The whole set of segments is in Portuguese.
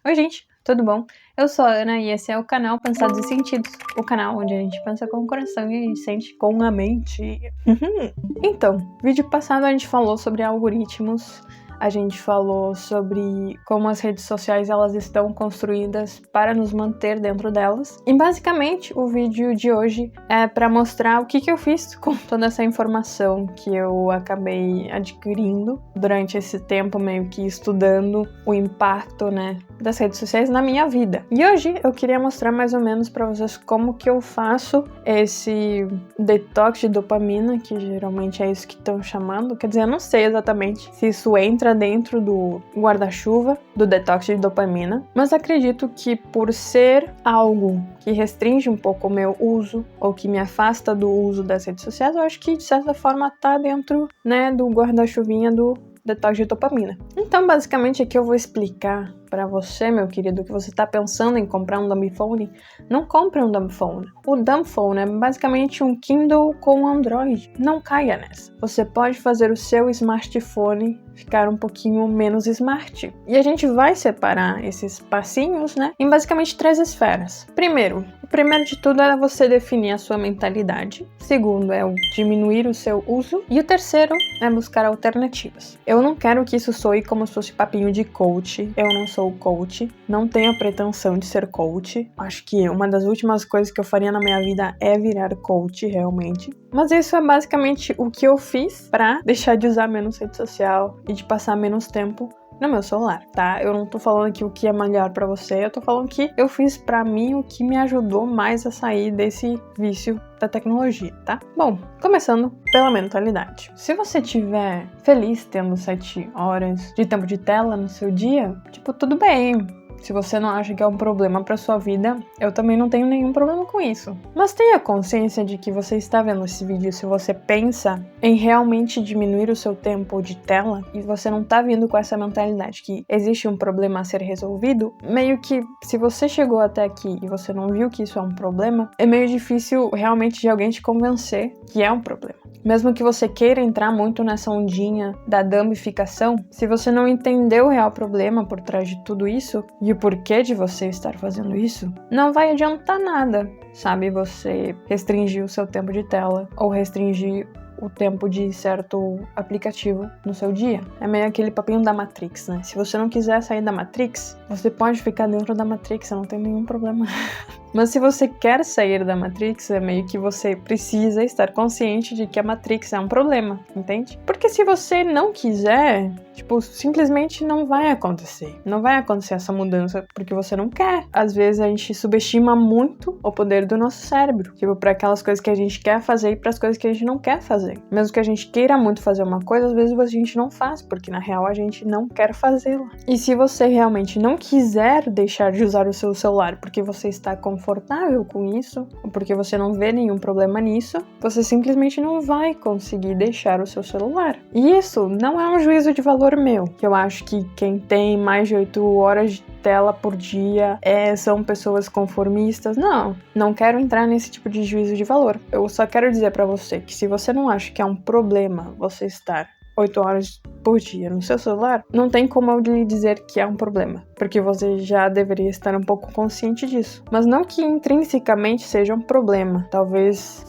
Oi gente, tudo bom? Eu sou a Ana e esse é o canal Pensados e Sentidos, o canal onde a gente pensa com o coração e sente com a mente. Então, vídeo passado a gente falou sobre algoritmos, a gente falou sobre como as redes sociais elas estão construídas para nos manter dentro delas. E basicamente o vídeo de hoje é para mostrar o que eu fiz com toda essa informação que eu acabei adquirindo durante esse tempo meio que estudando o impacto, das redes sociais na minha vida. E hoje eu queria mostrar mais ou menos para vocês como que eu faço esse detox de dopamina, que geralmente é isso que estão chamando. Quer dizer, eu não sei exatamente se isso entra dentro do guarda-chuva do detox de dopamina, mas acredito que por ser algo que restringe um pouco o meu uso ou que me afasta do uso das redes sociais, eu acho que de certa forma tá dentro, do guarda-chuvinha do detox de dopamina. Então, basicamente, aqui eu vou explicar para você, meu querido, que você está pensando em comprar um dumb phone. Não compre um dumb phone. O dumb phone é basicamente um Kindle com Android. Não caia nessa. Você pode fazer o seu smartphone ficar um pouquinho menos smart. E a gente vai separar esses passinhos, em basicamente 3 esferas. Primeiro de tudo é você definir a sua mentalidade. Segundo é o diminuir o seu uso. E o terceiro é buscar alternativas. Eu não quero que isso soe como se fosse papinho de coach. Eu não sou coach, não tenho a pretensão de ser coach. Acho que uma das últimas coisas que eu faria na minha vida é virar coach, realmente. Mas isso é basicamente o que eu fiz pra deixar de usar menos rede social e de passar menos tempo no meu celular, tá? Eu não tô falando aqui o que é melhor pra você, eu tô falando que eu fiz pra mim o que me ajudou mais a sair desse vício da tecnologia, tá? Bom, começando pela mentalidade. Se você estiver feliz tendo 7 horas de tempo de tela no seu dia, tudo bem. Se você não acha que é um problema para sua vida, eu também não tenho nenhum problema com isso. Mas tenha consciência de que você está vendo esse vídeo, se você pensa em realmente diminuir o seu tempo de tela e você não está vindo com essa mentalidade que existe um problema a ser resolvido, meio que se você chegou até aqui e você não viu que isso é um problema, é meio difícil realmente de alguém te convencer que é um problema. Mesmo que você queira entrar muito nessa ondinha da dumbificação, se você não entender o real problema por trás de tudo isso e o porquê de você estar fazendo isso, não vai adiantar nada, sabe? Você restringir o seu tempo de tela ou restringir o tempo de certo aplicativo no seu dia. É meio aquele papinho da Matrix, Se você não quiser sair da Matrix, você pode ficar dentro da Matrix, não tem nenhum problema. Mas se você quer sair da Matrix, é meio que você precisa estar consciente de que a Matrix é um problema, entende? Porque se você não quiser, simplesmente não vai acontecer. Não vai acontecer essa mudança porque você não quer. Às vezes a gente subestima muito o poder do nosso cérebro, para aquelas coisas que a gente quer fazer e para as coisas que a gente não quer fazer. Mesmo que a gente queira muito fazer uma coisa, às vezes a gente não faz, porque na real a gente não quer fazê-la. E se você realmente não quiser deixar de usar o seu celular porque você está confortável com isso, ou porque você não vê nenhum problema nisso, você simplesmente não vai conseguir deixar o seu celular. E isso não é um juízo de valor meu, que eu acho que quem tem mais de 8 horas de tela por dia são pessoas conformistas. Não quero entrar nesse tipo de juízo de valor. Eu só quero dizer pra você que se você não acha que é um problema você estar 8 horas por dia no seu celular, não tem como eu lhe dizer que é um problema, porque você já deveria estar um pouco consciente disso. Mas não que intrinsecamente seja um problema, talvez,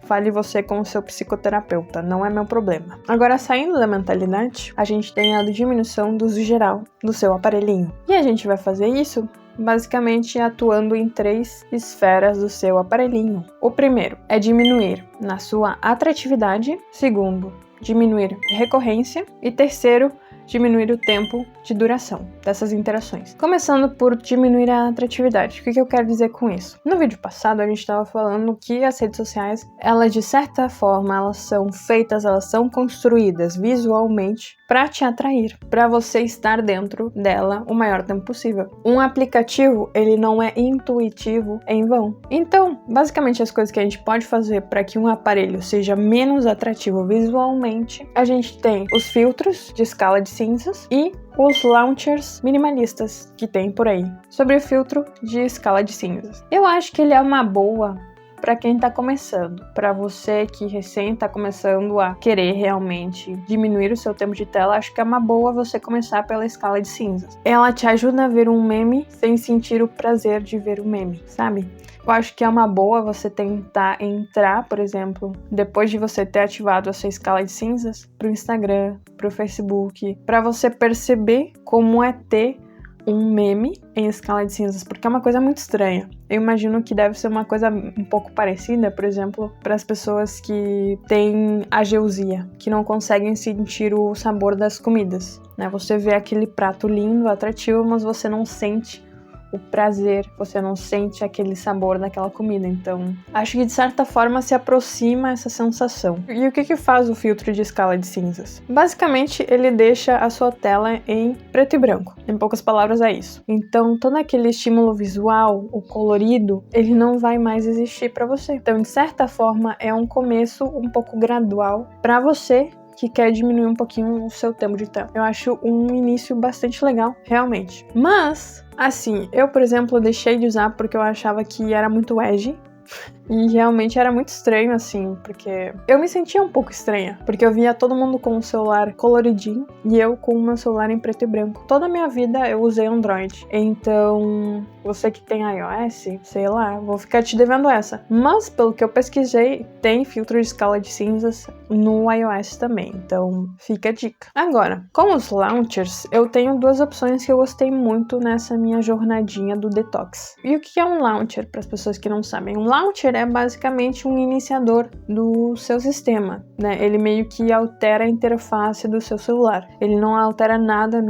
fale você com o seu psicoterapeuta, não é meu problema. Agora, saindo da mentalidade, a gente tem a diminuição do uso geral do seu aparelhinho. E a gente vai fazer isso basicamente atuando em 3 esferas do seu aparelhinho. O primeiro é diminuir na sua atratividade. Segundo, diminuir recorrência. E terceiro, diminuir o tempo de duração dessas interações. Começando por diminuir a atratividade. O que eu quero dizer com isso? No vídeo passado a gente estava falando que as redes sociais, elas de certa forma, elas são construídas visualmente para te atrair, para você estar dentro dela o maior tempo possível. Um aplicativo, ele não é intuitivo em vão. Então, basicamente as coisas que a gente pode fazer para que um aparelho seja menos atrativo visualmente, a gente tem os filtros de escala de cinzas e os launchers minimalistas que tem por aí. Sobre o filtro de escala de cinzas, eu acho que ele é uma boa para quem tá começando. Para você que recém tá começando a querer realmente diminuir o seu tempo de tela, acho que é uma boa você começar pela escala de cinzas. Ela te ajuda a ver um meme sem sentir o prazer de ver o meme, sabe? Eu acho que é uma boa você tentar entrar, por exemplo, depois de você ter ativado a sua escala de cinzas, pro Instagram, pro Facebook, para você perceber como é ter um meme em escala de cinzas, porque é uma coisa muito estranha. Eu imagino que deve ser uma coisa um pouco parecida, por exemplo, para as pessoas que têm ageusia, que não conseguem sentir o sabor das comidas, né? Você vê aquele prato lindo, atrativo, mas você não sente o prazer, você não sente aquele sabor daquela comida. Então, acho que de certa forma se aproxima essa sensação. E o que faz o filtro de escala de cinzas? Basicamente, ele deixa a sua tela em preto e branco. Em poucas palavras, é isso. Então, todo aquele estímulo visual, o colorido, ele não vai mais existir para você. Então, de certa forma, é um começo um pouco gradual para você que quer diminuir um pouquinho o seu tempo de tela. Eu acho um início bastante legal, realmente. Mas, assim, eu, por exemplo, deixei de usar porque eu achava que era muito edgy. E realmente era muito estranho, assim, porque eu me sentia um pouco estranha, porque eu via todo mundo com o celular coloridinho e eu com o meu celular em preto e branco. Toda a minha vida eu usei Android, então você que tem iOS, sei lá, vou ficar te devendo essa. Mas pelo que eu pesquisei, tem filtro de escala de cinzas no iOS também, então fica a dica. Agora, com os launchers, eu tenho duas opções que eu gostei muito nessa minha jornadinha do detox. E o que é um launcher, para as pessoas que não sabem? Um launcher é basicamente um iniciador do seu sistema, né? Ele meio que altera a interface do seu celular. Ele não altera nada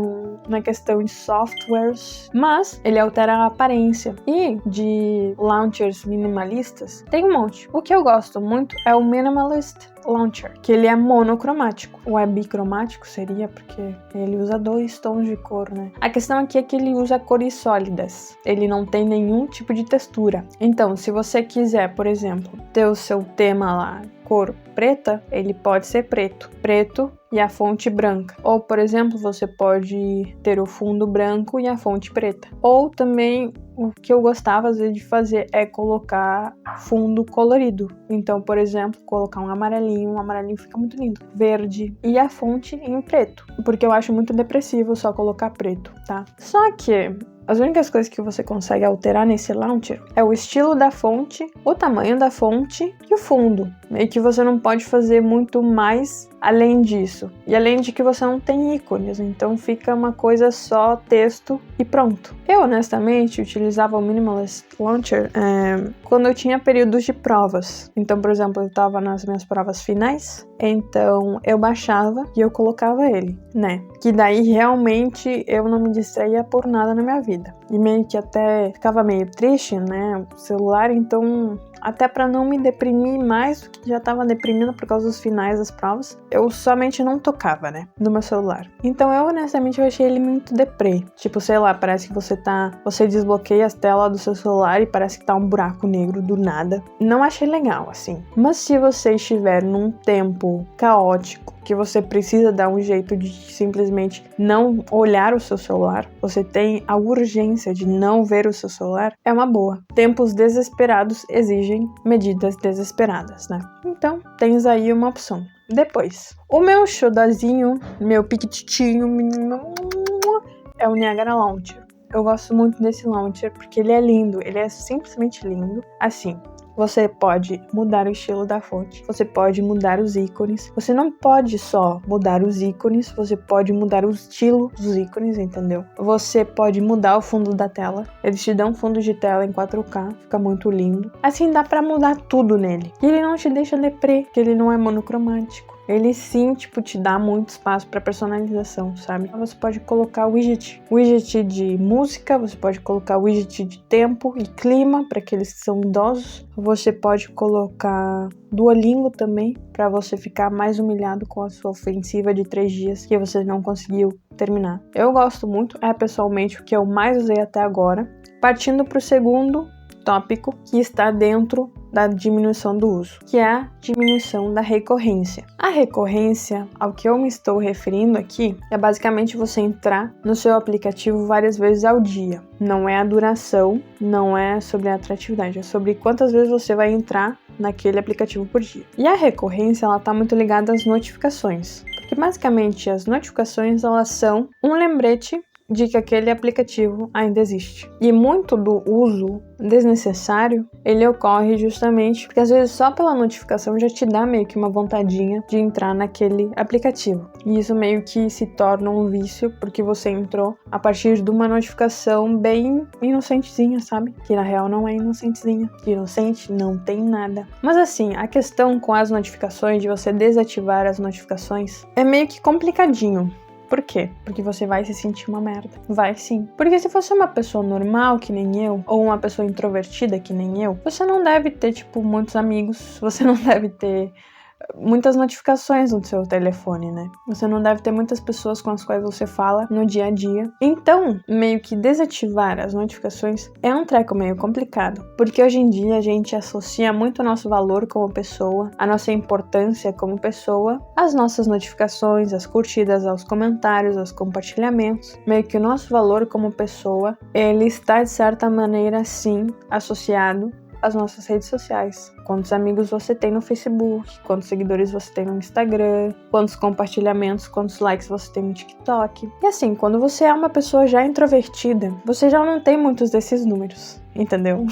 na questão de softwares, mas ele altera a aparência. E de launchers minimalistas, tem um monte. O que eu gosto muito é o Minimalist Launcher, que ele é monocromático, ou é bicromático seria, porque ele usa 2 tons de cor, né? A questão aqui é que ele usa cores sólidas, ele não tem nenhum tipo de textura. Então, se você quiser, por exemplo, ter o seu tema lá, cor preta, ele pode ser preto e a fonte branca. Ou, por exemplo, você pode ter o fundo branco e a fonte preta. Ou também, o que eu gostava às vezes de fazer é colocar fundo colorido. Então, por exemplo, colocar um amarelinho fica muito lindo. Verde e a fonte em preto, porque eu acho muito depressivo só colocar preto, tá? Só que as únicas coisas que você consegue alterar nesse launcher é o estilo da fonte, o tamanho da fonte e o fundo. Meio que você não pode fazer muito mais além disso. E além de que você não tem ícones, então fica uma coisa só texto e pronto. Eu, honestamente, utilizava o Minimalist Launcher quando eu tinha períodos de provas. Então, por exemplo, eu estava nas minhas provas finais, então eu baixava e eu colocava ele, né? Que daí realmente eu não me distraía por nada na minha vida. E meio que até ficava meio triste, né? O celular, então até para não me deprimir mais do que já estava deprimida por causa dos finais das provas, eu somente não tocava, né, no meu celular. Então eu honestamente achei ele muito deprê. Tipo, sei lá, parece que você desbloqueia as telas do seu celular e parece que tá um buraco negro do nada. Não achei legal, assim. Mas se você estiver num tempo caótico, que você precisa dar um jeito de simplesmente não olhar o seu celular, você tem a urgência de não ver o seu celular, é uma boa. Tempos desesperados exigem medidas desesperadas, né? Então, tens aí uma opção. Depois, o meu xodozinho, meu piquititinho, é o Niagara Launcher. Eu gosto muito desse launcher porque ele é lindo, ele é simplesmente lindo. Assim, você pode mudar o estilo da fonte, você pode mudar os ícones. Você não pode só mudar os ícones, você pode mudar o estilo dos ícones, entendeu? Você pode mudar o fundo da tela. Eles te dão um fundo de tela em 4K, fica muito lindo. Assim, dá pra mudar tudo nele. E ele não te deixa deprê, porque ele não é monocromático. Ele sim, tipo, te dá muito espaço para personalização, sabe? Você pode colocar widget de música, você pode colocar widget de tempo e clima para aqueles que são idosos. Você pode colocar Duolingo também, para você ficar mais humilhado com a sua ofensiva de 3 dias que você não conseguiu terminar. Eu gosto muito, pessoalmente o que eu mais usei até agora. Partindo pro segundo, tópico que está dentro da diminuição do uso, que é a diminuição da recorrência. A recorrência, ao que eu me estou referindo aqui, é basicamente você entrar no seu aplicativo várias vezes ao dia. Não é a duração, não é sobre a atratividade, é sobre quantas vezes você vai entrar naquele aplicativo por dia. E a recorrência, ela está muito ligada às notificações, porque basicamente as notificações, elas são um lembrete de que aquele aplicativo ainda existe. E muito do uso desnecessário, ele ocorre justamente porque às vezes só pela notificação já te dá meio que uma vontadinha de entrar naquele aplicativo. E isso meio que se torna um vício porque você entrou a partir de uma notificação bem inocentezinha, sabe? Que na real não é inocentezinha. De inocente não tem nada. Mas assim, a questão com as notificações, de você desativar as notificações, é meio que complicadinho. Por quê? Porque você vai se sentir uma merda. Vai sim. Porque se você é uma pessoa normal, que nem eu, ou uma pessoa introvertida, que nem eu, você não deve ter, muitos amigos, você não deve ter muitas notificações no seu telefone, né? Você não deve ter muitas pessoas com as quais você fala no dia a dia. Então, meio que desativar as notificações é um treco meio complicado, porque hoje em dia a gente associa muito o nosso valor como pessoa, a nossa importância como pessoa, às nossas notificações, às curtidas, aos comentários, aos compartilhamentos. Meio que o nosso valor como pessoa, ele está de certa maneira sim associado as nossas redes sociais. Quantos amigos você tem no Facebook, quantos seguidores você tem no Instagram, quantos compartilhamentos, quantos likes você tem no TikTok. E assim, quando você é uma pessoa já introvertida, você já não tem muitos desses números, entendeu?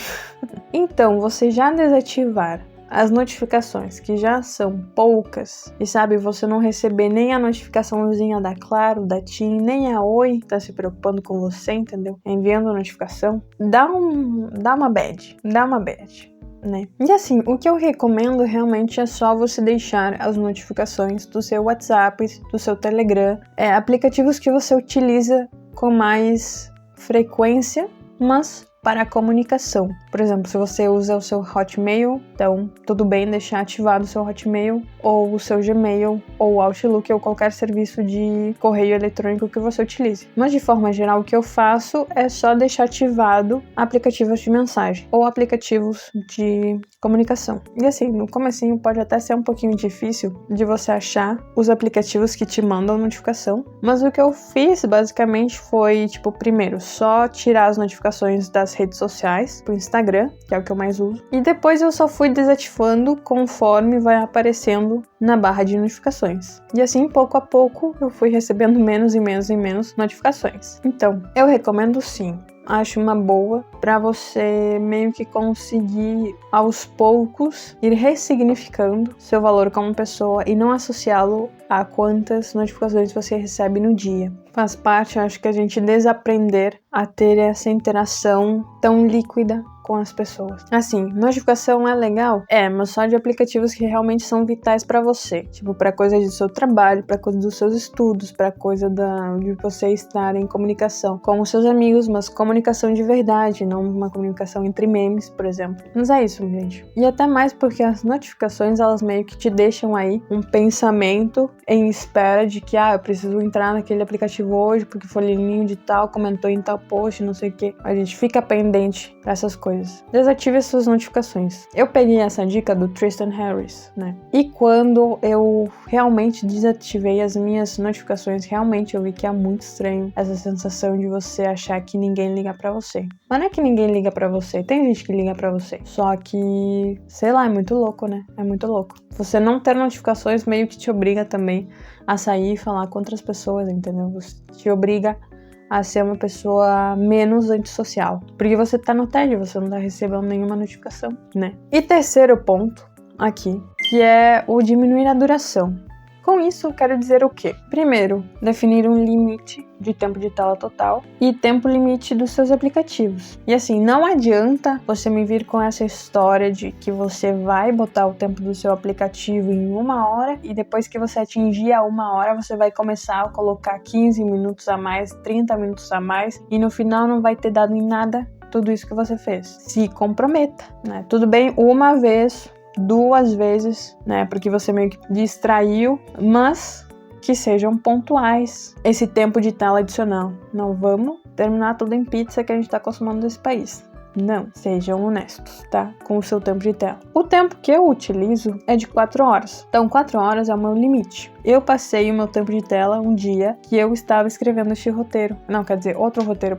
Então, você já desativar as notificações, que já são poucas, e sabe, você não receber nem a notificaçãozinha da Claro, da TIM, nem a Oi tá se preocupando com você, entendeu? Enviando a notificação, dá uma bad, né? E assim, o que eu recomendo realmente é só você deixar as notificações do seu WhatsApp, do seu Telegram, aplicativos que você utiliza com mais frequência, mas para a comunicação. Por exemplo, se você usa o seu Hotmail, então tudo bem deixar ativado o seu Hotmail, ou o seu Gmail, ou o Outlook, ou qualquer serviço de correio eletrônico que você utilize. Mas de forma geral, o que eu faço é só deixar ativado aplicativos de mensagem, ou aplicativos de comunicação. E assim, no comecinho pode até ser um pouquinho difícil de você achar os aplicativos que te mandam notificação, mas o que eu fiz basicamente foi, primeiro, só tirar as notificações das redes sociais, pro Instagram, que é o que eu mais uso, e depois eu só fui desativando conforme vai aparecendo na barra de notificações. E assim, pouco a pouco, eu fui recebendo menos e menos notificações. Então, eu recomendo sim. Acho uma boa para você meio que conseguir aos poucos ir ressignificando seu valor como pessoa e não associá-lo a quantas notificações você recebe no dia. Faz parte, acho que a gente desaprender a ter essa interação tão líquida com as pessoas. Assim, notificação é legal? Mas só de aplicativos que realmente são vitais pra você. Pra coisa do seu trabalho, pra coisa dos seus estudos, pra coisa de você estar em comunicação com os seus amigos, mas comunicação de verdade, não uma comunicação entre memes, por exemplo. Mas é isso, gente. E até mais porque as notificações, elas meio que te deixam aí um pensamento em espera de que, eu preciso entrar naquele aplicativo hoje porque fulaninho de tal comentou em tal post, não sei o que. A gente fica pendente pra essas coisas. Desative as suas notificações. Eu peguei essa dica do Tristan Harris, né? E quando eu realmente desativei as minhas notificações, realmente eu vi que é muito estranho essa sensação de você achar que ninguém liga pra você. Mas não é que ninguém liga pra você, tem gente que liga pra você. Só que, sei lá, é muito louco, né? É muito louco. Você não ter notificações meio que te obriga também a sair e falar com outras pessoas, entendeu? Você te obriga a ser uma pessoa menos antissocial. Porque você tá no tédio, você não tá recebendo nenhuma notificação, né? E terceiro ponto aqui, que é o diminuir a duração. Com isso, eu quero dizer o quê? Primeiro, definir um limite de tempo de tela total e tempo limite dos seus aplicativos. E assim, não adianta você me vir com essa história de que você vai botar o tempo do seu aplicativo em 1 hora e depois que você atingir a 1 hora, você vai começar a colocar 15 minutos a mais, 30 minutos a mais e no final não vai ter dado em nada tudo isso que você fez. Se comprometa, né? Tudo bem, uma vez, 2 vezes, né? Porque você meio que distraiu, mas que sejam pontuais esse tempo de tela adicional. Não vamos terminar tudo em pizza que a gente tá acostumando nesse país, Não, sejam honestos, tá? Com o seu tempo de tela. O tempo que eu utilizo é de 4 horas. Então, 4 horas é o meu limite. Eu passei o meu tempo de tela um dia que eu estava escrevendo este roteiro. Não, quer dizer, outro roteiro,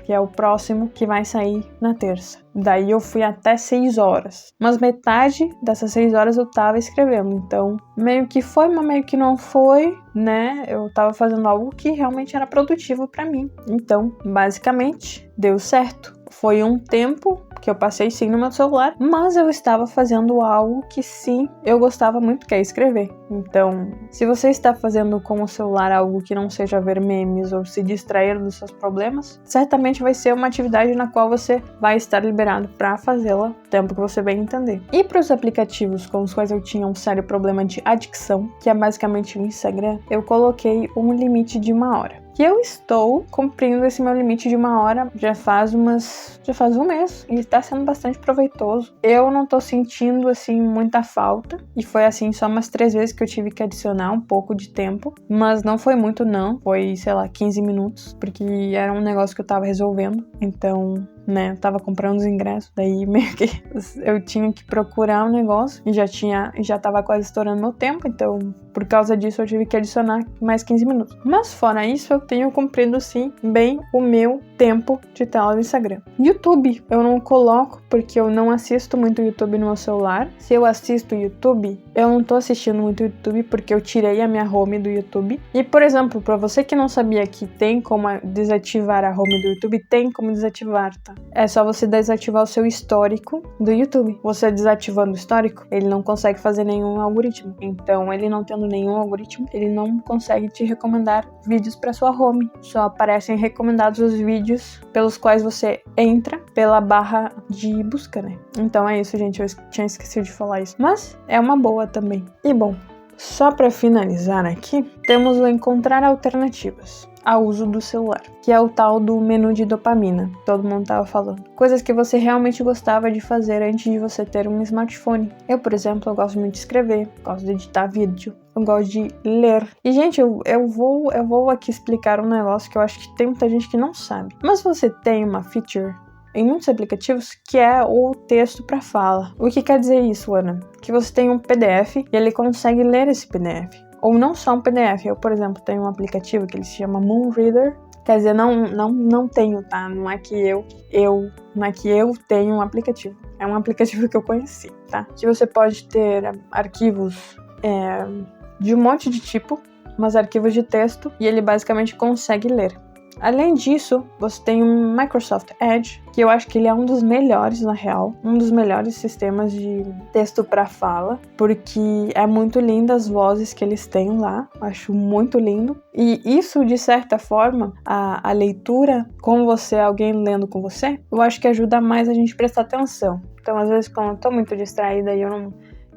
que é o próximo que vai sair na terça. Daí eu fui até 6 horas. Mas metade dessas 6 horas eu tava escrevendo. Então, meio que foi, mas meio que não foi, né? Eu tava fazendo algo que realmente era produtivo pra mim. Então, basicamente, deu certo. Foi um tempo que eu passei sim no meu celular, mas eu estava fazendo algo que sim, eu gostava muito, que é escrever. Então, se você está fazendo com o celular algo que não seja ver memes ou se distrair dos seus problemas, certamente vai ser uma atividade na qual você vai estar liberado para fazê-la no tempo que você bem entender. E para os aplicativos com os quais eu tinha um sério problema de adicção, que é basicamente o Instagram, eu coloquei um limite de 1 hora. Que eu estou cumprindo esse meu limite de 1 hora já faz um mês e está sendo bastante proveitoso. Eu não tô sentindo assim muita falta e foi assim só umas 3 vezes que eu tive que adicionar um pouco de tempo, mas não foi muito não, foi 15 minutos, porque era um negócio que eu tava resolvendo, então né, eu tava comprando os ingressos, daí meio que eu tinha que procurar um negócio e já tava quase estourando meu tempo, então por causa disso eu tive que adicionar mais 15 minutos. Mas fora isso, eu tenho cumprido sim bem o meu tempo de tela do Instagram. YouTube, eu não coloco porque eu não assisto muito YouTube no meu celular. Se eu assisto YouTube, eu não tô assistindo muito YouTube porque eu tirei a minha home do YouTube. E, por exemplo, pra você que não sabia que tem como desativar a home do YouTube, tem como desativar, tá? É só você desativar o seu histórico do YouTube. Você desativando o histórico, ele não consegue fazer nenhum algoritmo. Então, ele não tendo nenhum algoritmo, ele não consegue te recomendar vídeos pra sua home. Só aparecem recomendados os vídeos pelos quais você entra pela barra de busca, né? Então é isso, gente. Eu tinha esquecido de falar isso. Mas é uma boa também. E bom, só pra finalizar aqui, temos o encontrar alternativas ao uso do celular, que é o tal do menu de dopamina, todo mundo tava falando. Coisas que você realmente gostava de fazer antes de você ter um smartphone. Eu, por exemplo, eu gosto muito de escrever, gosto de editar vídeo, eu gosto de ler. E, gente, eu vou aqui explicar um negócio que eu acho que tem muita gente que não sabe. Mas você tem uma feature em muitos aplicativos que é o texto para fala. O que quer dizer isso, Ana? Que você tem um PDF e ele consegue ler esse PDF. Ou não só um PDF. Eu, por exemplo, tenho um aplicativo que ele se chama Moonreader. Quer dizer, não tenho, tá? Não é que eu tenho um aplicativo. É um aplicativo que eu conheci, tá? Que você pode ter arquivos de um monte de tipo, mas arquivos de texto, e ele basicamente consegue ler. Além disso, você tem um Microsoft Edge, que eu acho que ele é um dos melhores, na real, um dos melhores sistemas de texto para fala, porque é muito lindo as vozes que eles têm lá, acho muito lindo. E isso, de certa forma, a leitura com você, alguém lendo com você, eu acho que ajuda mais a gente prestar atenção. Então, às vezes, quando eu tô muito distraída e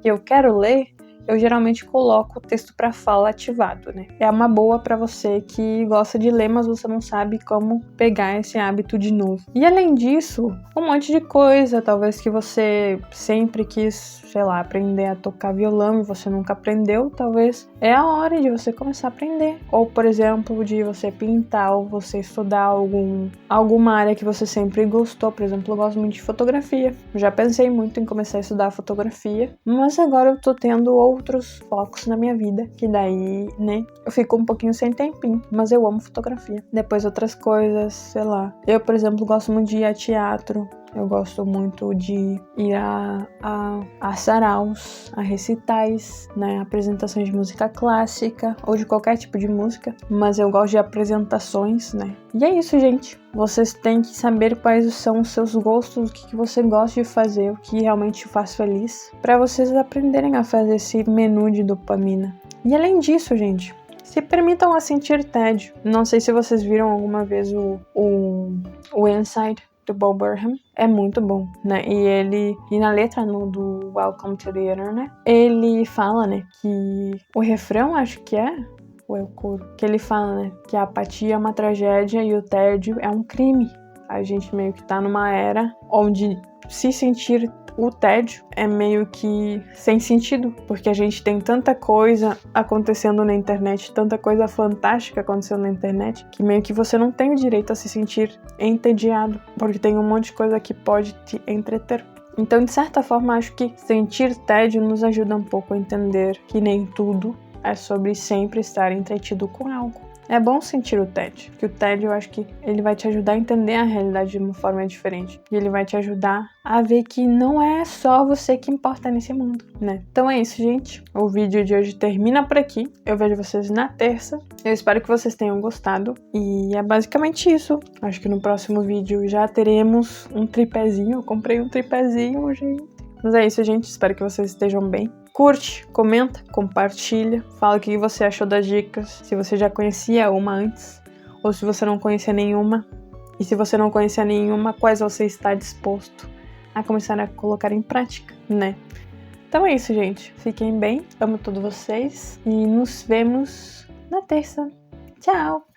eu quero ler, eu geralmente coloco o texto para fala ativado, né? É uma boa para você que gosta de ler, mas você não sabe como pegar esse hábito de novo. E além disso, um monte de coisa, talvez que você sempre quis, sei lá, aprender a tocar violão e você nunca aprendeu, talvez é a hora de você começar a aprender. Ou, por exemplo, de você pintar ou você estudar alguma área que você sempre gostou. Por exemplo, eu gosto muito de fotografia. Já pensei muito em começar a estudar fotografia, mas agora eu tô tendo outros focos na minha vida, que daí, né, eu fico um pouquinho sem tempinho, mas eu amo fotografia. Depois outras coisas, sei lá. Eu, por exemplo, gosto muito de ir a teatro. Eu gosto muito de ir a saraus, a recitais, né, apresentações de música clássica ou de qualquer tipo de música, mas eu gosto de apresentações, né. E é isso, gente. Vocês têm que saber quais são os seus gostos, o que você gosta de fazer, o que realmente te faz feliz, para vocês aprenderem a fazer esse menu de dopamina. E além disso, gente, se permitam a sentir tédio. Não sei se vocês viram alguma vez o Inside do Bo Burnham, é muito bom, né? E na letra do Welcome to the Internet, ele fala, né, que o refrão, acho que ou é o coro, que ele fala, né, que a apatia é uma tragédia e o tédio é um crime. A gente meio que tá numa era onde se sentir o tédio é meio que sem sentido, porque a gente tem tanta coisa acontecendo na internet, tanta coisa fantástica acontecendo na internet, que meio que você não tem o direito a se sentir entediado, porque tem um monte de coisa que pode te entreter. Então, de certa forma, acho que sentir tédio nos ajuda um pouco a entender que nem tudo é sobre sempre estar entretido com algo. É bom sentir o tédio, porque o tédio eu acho que ele vai te ajudar a entender a realidade de uma forma diferente. E ele vai te ajudar a ver que não é só você que importa nesse mundo, né? Então é isso, gente. O vídeo de hoje termina por aqui. Eu vejo vocês na terça. Eu espero que vocês tenham gostado. E é basicamente isso. Acho que no próximo vídeo já teremos um tripézinho. Eu comprei um tripézinho, gente. Mas é isso, gente. Espero que vocês estejam bem. Curte, comenta, compartilha, fala o que você achou das dicas, se você já conhecia uma antes, ou se você não conhecia nenhuma, e se você não conhecia nenhuma, quais você está disposto a começar a colocar em prática, né? Então é isso, gente. Fiquem bem, amo todos vocês, e nos vemos na terça. Tchau!